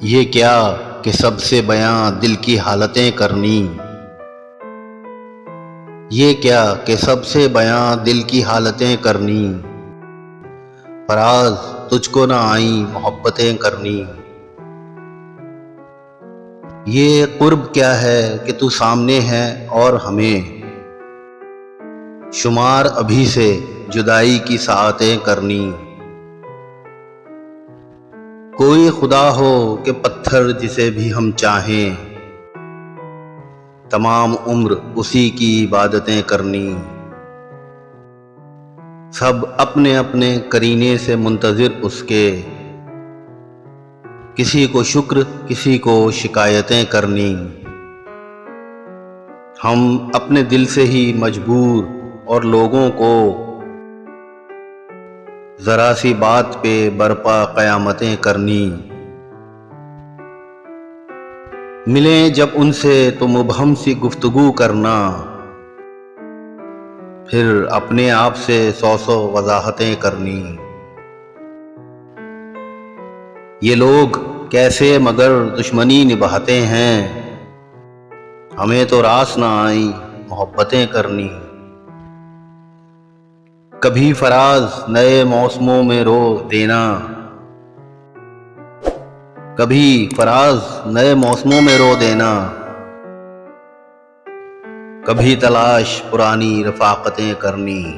یہ کیا کہ سب سے بیاں دل کی حالتیں کرنی، یہ کیا کہ سب سے بیاں دل کی حالتیں کرنی، فراز تجھ کو نہ آئیں محبتیں کرنی۔ یہ قرب کیا ہے کہ تو سامنے ہے اور ہمیں شمار ابھی سے جدائی کی ساعتیں کرنی۔ کوئی خدا ہو کہ پتھر جسے بھی ہم چاہیں، تمام عمر اسی کی عبادتیں کرنی۔ سب اپنے اپنے کرینے سے منتظر اس کے، کسی کو شکر کسی کو شکایتیں کرنی۔ ہم اپنے دل سے ہی مجبور اور لوگوں کو ذرا سی بات پہ برپا قیامتیں کرنی۔ ملیں جب ان سے تو مبہم سی گفتگو کرنا، پھر اپنے آپ سے سو وضاحتیں کرنی۔ یہ لوگ کیسے مگر دشمنی نبھاتے ہیں، ہمیں تو راس نہ آئی محبتیں کرنی۔ کبھی فراز نئے موسموں میں رو دینا، کبھی فراز نئے موسموں میں رو دینا، کبھی تلاش پرانی رفاقتیں کرنی۔